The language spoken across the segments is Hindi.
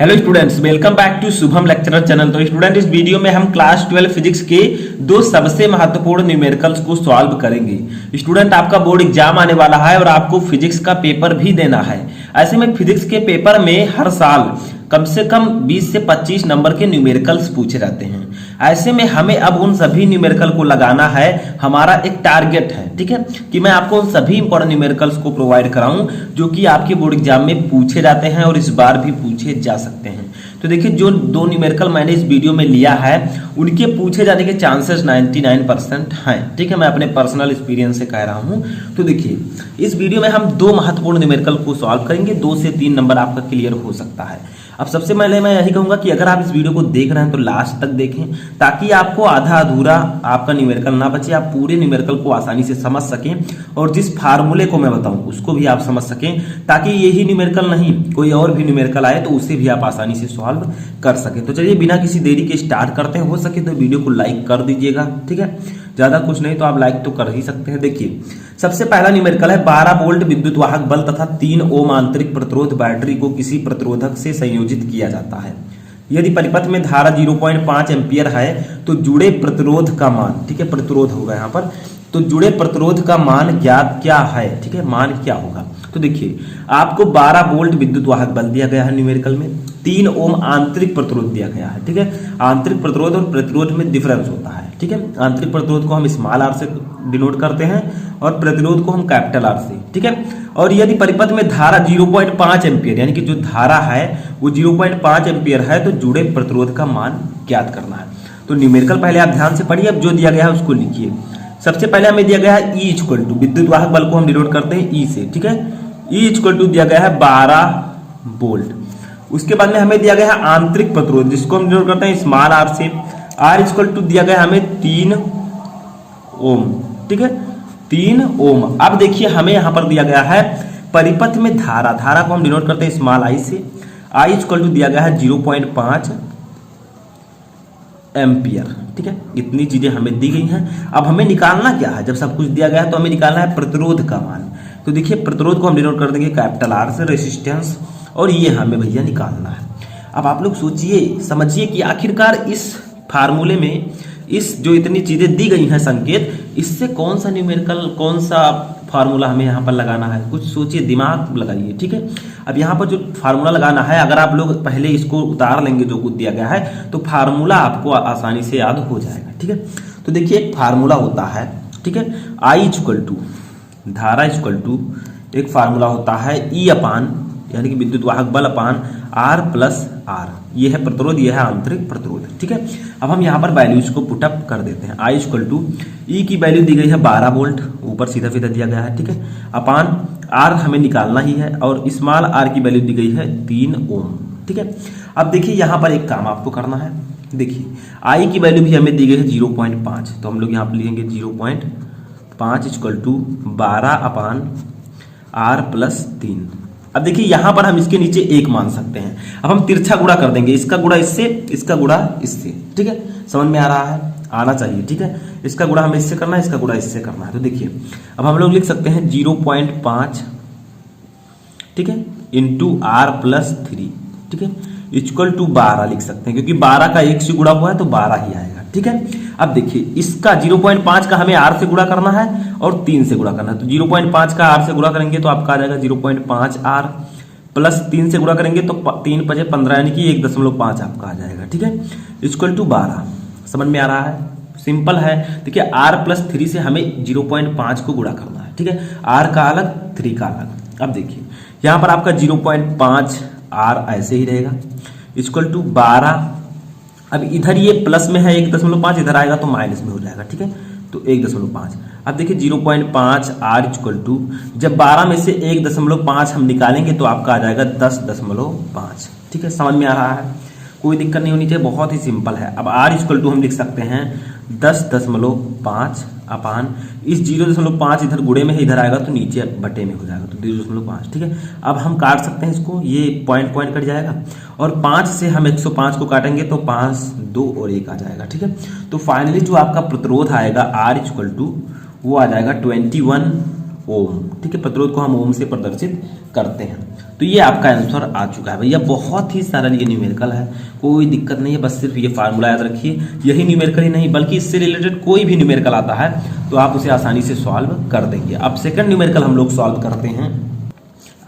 Hello students, welcome back to Shubham lecturer channel. तो स्टूडेंट, इस वीडियो में हम क्लास 12 फिजिक्स के दो सबसे महत्वपूर्ण न्यूमेरिकल्स को सॉल्व करेंगे। स्टूडेंट, आपका बोर्ड एग्जाम आने वाला है और आपको फिजिक्स का पेपर भी देना है। ऐसे में फिजिक्स के पेपर में हर साल कम से कम 20 से 25 नंबर के न्यूमेरिकल्स पूछे जाते हैं। ऐसे में हमें अब उन सभी न्यूमेरिकल को लगाना है। हमारा एक टारगेट है, ठीक है, कि मैं आपको उन सभी इंपॉर्टेंट न्यूमेरिकल्स को प्रोवाइड कराऊं जो कि आपके बोर्ड एग्जाम में पूछे जाते हैं और इस बार भी पूछे जा सकते हैं। तो देखिए, जो दो न्यूमेरिकल मैंने इस वीडियो में लिया है उनके पूछे जाने के चांसेस 99% हैं। ठीक है, मैं अपने पर्सनल एक्सपीरियंस से कह रहा हूं। तो देखिए, इस वीडियो में हम दो महत्वपूर्ण न्यूमेरिकल को सॉल्व करेंगे। 2 से 3 नंबर आपका क्लियर हो सकता है। अब सबसे पहले मैं यही कहूंगा कि अगर आप इस वीडियो को देख रहे हैं तो लास्ट तक देखें, ताकि आपको आधा अधूरा आपका न्यूमेरिकल ना बचे, आप पूरे न्यूमेरिकल को आसानी से समझ सकें और जिस फार्मूले को मैं बताऊं उसको भी आप समझ सकें, ताकि यही न्यूमेरिकल नहीं कोई और भी न्यूमेरिकल आए तो उसे भी आप आसानी से सॉल्व कर सकें। तो चलिए बिना किसी देरी के स्टार्ट करते हैं। हो सके तो वीडियो को लाइक कर दीजिएगा, ठीक है, ज्यादा कुछ नहीं तो आप लाइक तो कर ही सकते हैं। देखिए, सबसे पहला न्यूमेरिकल है 12 वोल्ट विद्युत वाहक बल तथा 3 ओम आंतरिक प्रतिरोध बैटरी को किसी प्रतिरोधक से संयोजित किया जाता है। यदि परिपथ में धारा 0.5 एम्पियर है तो जुड़े प्रतिरोध का मान, ठीक है, प्रतिरोध होगा यहाँ पर, तो जुड़े प्रतिरोध का मान ज्ञात क्या है, ठीक है, मान क्या होगा। तो देखिए, आपको 12 वोल्ट विद्युत वाहक बल दिया गया है न्यूमेरिकल में, 3 ओम आंतरिक प्रतिरोध दिया गया है, ठीक है। आंतरिक प्रतिरोध और प्रतिरोध में डिफरेंस होता है, ठीक है। आंतरिक प्रतिरोध को हम स्मॉल आर से डिनोट करते हैं और प्रतिरोध को हम कैपिटल आर से, ठीक है। और यदि परिपथ में धारा 0.5 एम्पियर, यानी कि जो धारा है वो 0.5 एम्पियर है, तो जुड़े प्रतिरोध का मान ज्ञात करना है। तो न्यूमेरिकल पहले आप ध्यान से पढ़िए, अब जो दिया गया है उसको लिखिए। सबसे पहले हमें दिया गया है E इक्वल टू, विद्युत वाहक बल को हम डिनोट करते हैं E से, ठीक है। E इक्वल टू दिया गया है 12 वोल्ट। उसके बाद में हमें दिया गया है आंतरिक प्रतिरोध, जिसको हम डिनोट करते हैं स्मॉल आर से। R इक्वल टू दिया गया है हमें 3 ओम, ठीक है, 3 ओम। अब देखिए, हमें यहां पर दिया गया है परिपथ में धारा, धारा को हम डिनोट करते हैं स्मॉल आई से। I इक्वल टू दिया गया है 0.5 एम्पियर, ठीक है। इतनी चीजें हमें दी गई हैं। अब हमें निकालना क्या है, जब सब कुछ दिया गया है तो हमें निकालना है प्रतिरोध का मान। तो देखिए, प्रतिरोध को हम डिनोट कर देंगे कैपिटल आर से, रेजिस्टेंस, और ये हमें भैया निकालना है। अब आप लोग सोचिए समझिए कि आखिरकार इस फार्मूले में इस जो इतनी चीजें दी गई हैं संकेत, इससे कौन सा न्यूमेरिकल, कौन सा फार्मूला हमें यहाँ पर लगाना है, कुछ सोचिए, दिमाग लगाइए, ठीक है। अब यहाँ पर जो फार्मूला लगाना है, अगर आप लोग पहले इसको उतार लेंगे जो कुछ दिया गया है, तो फार्मूला आपको आसानी से याद हो जाएगा, ठीक है। तो देखिए, एक फार्मूला होता है, ठीक है, I इक्वल टू धारा इक्वल टू, एक फार्मूला होता है E अपान, यानी कि विद्युत वाहक बल अपान R प्लस R। ये है प्रतिरोध, ये है आंतरिक प्रतिरोध, ठीक है। अब हम यहाँ पर वैल्यूज को पुटअप कर देते हैं। I इक्वल टू E की वैल्यू दी गई है 12 वोल्ट, ऊपर सीधा सीधा दिया गया है, ठीक है, अपान R हमें निकालना ही है, और स्मॉल r की वैल्यू दी गई है 3 ओम, ठीक है। अब देखिए, यहाँ पर एक काम आपको करना है। देखिए, I की वैल्यू भी हमें दी गई है 0.5, तो हम लोग यहाँ पर लिखेंगे 0.5 equal to 12 upon R plus 3। अब देखिए, यहां पर हम इसके नीचे 1 मान सकते हैं। अब हम तिरछा गुणा कर देंगे, इसका गुणा इससे, इसका गुणा इससे, ठीक है, समझ में आ रहा है, आना चाहिए, ठीक है। इसका गुणा हमें इससे करना है, इसका गुणा इससे करना है। तो देखिए, अब हम लोग लिख सकते हैं 0.5, ठीक है, इंटू R प्लस 3, ठीक है, इक्वल टू 12 लिख सकते हैं, क्योंकि 12 का 1 से गुणा हुआ है तो 12 ही आएगा, ठीक है। अब देखिए, इसका 0.5 का हमें R से गुणा करना है और 3 से गुणा करना है। तो 0.5 का R से गुणा करेंगे तो आपका आ जाएगा 0.5 R, प्लस 3 से गुणा करेंगे तो 3 5 15, यानी कि 1.5 आपका आ जाएगा, ठीक है, इक्वल टू 12। समझ में आ रहा है, सिंपल है। देखिए, R प्लस 3 से हमें 0.5 को गुणा करना है, ठीक है, R का अलग 3 का अलग। अब देखिए, यहाँ पर आपका 0.5 R ऐसे ही रहेगा, इक्वल टू 12। अब इधर ये प्लस में है 1.5, इधर आएगा तो माइनस में हो जाएगा, ठीक है, तो 1.5। अब देखिए, 0.5 R इक्वल टू, जब 12 में से 1.5 हम निकालेंगे तो आपका आ जाएगा 10.5, ठीक है। समझ में आ रहा है, कोई दिक्कत नहीं होनी चाहिए, बहुत ही सिंपल है। अब R इक्वल टू हम लिख सकते हैं 10.5 अपान, इस 0.5 इधर गुणे में है, इधर आएगा तो नीचे बटे में हो जाएगा, तो 0.5, ठीक है। अब हम काट सकते हैं इसको, ये पॉइंट पॉइंट कट जाएगा, और 5 से हम 105 को काटेंगे तो 5 2 और 1 आ जाएगा, ठीक है। तो फाइनली जो आपका प्रतिरोध आएगा R इक्वल टू, वो आ जाएगा ओम। ठीक है, प्रतिरोध को हम ओम से प्रदर्शित करते हैं। तो ये आपका आंसर आ चुका है भैया। बहुत ही सरल ये न्यूमेरिकल है, कोई दिक्कत नहीं है, बस सिर्फ ये फार्मूला याद रखिए। यही न्यूमेरिकल ही नहीं बल्कि इससे रिलेटेड कोई भी न्यूमेरिकल आता है तो आप उसे आसानी से सॉल्व कर देंगे। अब सेकंड न्यूमेरिकल हम लोग सॉल्व करते हैं।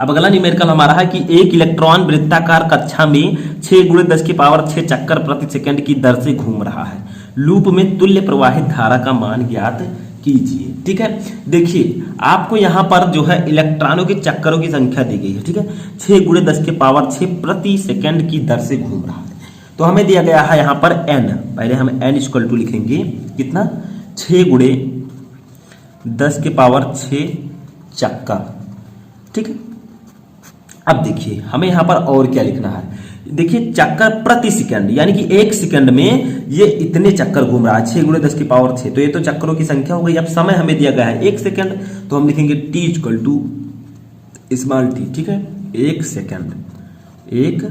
अब अगला न्यूमेरिकल हमारा है कि एक इलेक्ट्रॉन वृत्ताकार कक्षा में 6 × 10⁶ चक्कर प्रति सेकंड की दर से घूम रहा है। लूप में तुल्य प्रवाहित धारा का मान ज्ञात कीजिए। ठीक है, देखिए आपको यहाँ पर जो है इलेक्ट्रॉनों के चक्करों की संख्या दी गई है। ठीक है, 6 × 10⁶ प्रति सेकंड की दर से घूम रहा है। तो हमें दिया गया है यहाँ पर n, पहले हम n = लिखेंगे कितना, 6 × 10⁶ चक्कर। ठीक है, अब देखिए हमें यहाँ पर और क्या लिखना है। देखिए चक्कर प्रति सेकंड, यानी कि एक सेकंड में ये इतने चक्कर घूम रहा है, 6 × 10⁶ तो ये तो चक्करों की संख्या हो गई। अब समय हमें दिया गया है 1 सेकंड, तो हम लिखेंगे t = स्मॉल t। ठीक है, 1 सेकंड, 1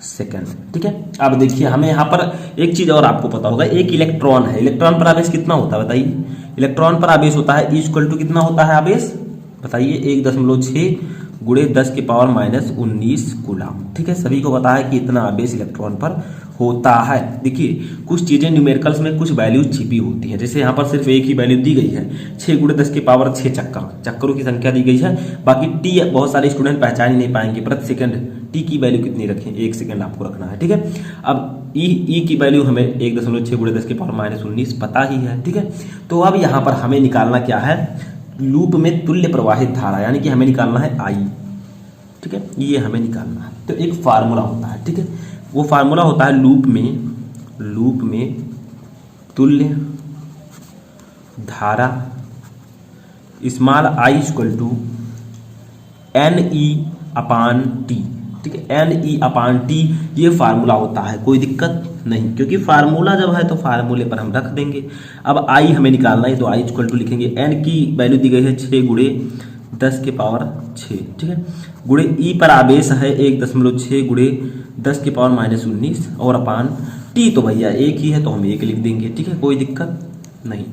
सेकंड। ठीक है, अब देखिए हमें यहाँ पर एक चीज और आपको पता होगा, एक इलेक्ट्रॉन है, इलेक्ट्रॉन पर आवेश कितना होता है बताइए। इलेक्ट्रॉन पर आवेश होता है E = कितना होता है आवेश बताइए, 1.6 × 10⁻⁻19 कूलम। ठीक है, सभी को पता है कि इतना आवेश इलेक्ट्रॉन पर होता है। देखिए कुछ चीजें न्यूमेरिकल्स में कुछ वैल्यूज छिपी होती हैं, जैसे यहाँ पर सिर्फ एक ही वैल्यू दी गई है, 6 × 10⁻6 चक्करों की संख्या दी गई है। बाकी टी बहुत सारे स्टूडेंट पहचान ही नहीं पाएंगे प्रति सेकंड टी की वैल्यू कितनी रखें, 1 सेकंड आपको रखना है। ठीक है, अब ई की वैल्यू हमें 1.6 × 10⁻⁻19 पता ही है। ठीक है, तो अब यहाँ पर हमें निकालना क्या है, लूप में तुल्य प्रवाहित धारा, यानी कि हमें निकालना है I। ठीक है, ये हमें निकालना है। तो एक फार्मूला होता है, ठीक है, वो फार्मूला होता है लूप में तुल्य धारा स्मॉल I = NE/T। ठीक है, NE/T ये फार्मूला होता है, कोई दिक्कत नहीं, क्योंकि फार्मूला जब है तो फार्मूले पर हम रख देंगे। अब I हमें निकालना है, तो I = लिखेंगे, n की वैल्यू दी गई है 6 × 10⁻6। ठीक है, गुणे E पर आवेश है 1.6 × 10⁻⁻19 और अपान T तो भैया एक ही है तो हम 1 लिख देंगे। ठीक है, कोई दिक्कत नहीं,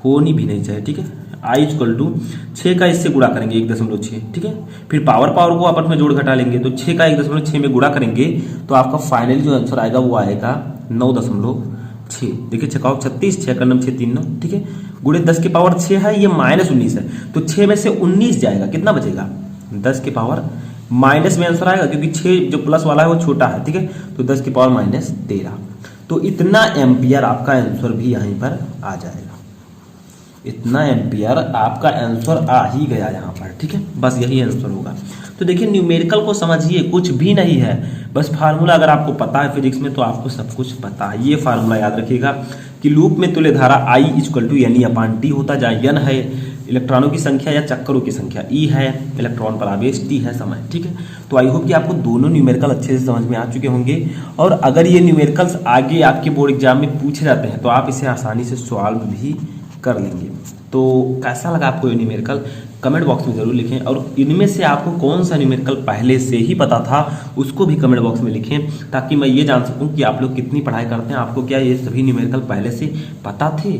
होनी भी नहीं चाहिए। ठीक है, I = 6 का इससे गुणा करेंगे 1.6। ठीक है, फिर पावर को आपस में जोड़ घटा लेंगे, तो 6 का 1.6 में गुणा करेंगे तो आपका फाइनल जो आंसर आएगा वो आएगा 9.6। देखिए 6 36, 6 का 6 3 9। ठीक है, गुणे 10⁻6 है, ये -19 है, तो 6 में से 19 जाएगा, कितना बचेगा, 10⁻- में आंसर आएगा, क्योंकि 6 जो प्लस वाला है वो छोटा है। ठीक है, तो 10⁻13। तो इतना एम्पियर आपका आंसर भी यहीं पर आ जाएगा, इतना एम्पियर आपका आंसर आ ही गया यहाँ पर। ठीक है, बस यही आंसर होगा। तो देखिए न्यूमेरिकल को समझिए, कुछ भी नहीं है, बस फार्मूला अगर आपको पता है फिजिक्स में तो आपको सब कुछ पता है। ये फार्मूला याद रखिएगा कि लूप में तुल्य धारा I = NE/T होता, जहाँ N है इलेक्ट्रॉनों की संख्या या चक्करों की संख्या, E है इलेक्ट्रॉन पर आवेश, T है समय। ठीक है, तो आई होप कि आपको दोनों न्यूमेरिकल अच्छे से समझ में आ चुके होंगे। और अगर ये न्यूमेरिकल्स आगे आपके बोर्ड एग्जाम में पूछे जाते हैं तो आप इसे आसानी से सॉल्व भी कर लेंगे। तो कैसा लगा आपको ये न्यूमेरिकल, कमेंट बॉक्स में जरूर लिखें। और इनमें से आपको कौन सा न्यूमेरिकल पहले से ही पता था उसको भी कमेंट बॉक्स में लिखें, ताकि मैं ये जान सकूं कि आप लोग कितनी पढ़ाई करते हैं, आपको क्या ये सभी न्यूमेरिकल पहले से पता थे।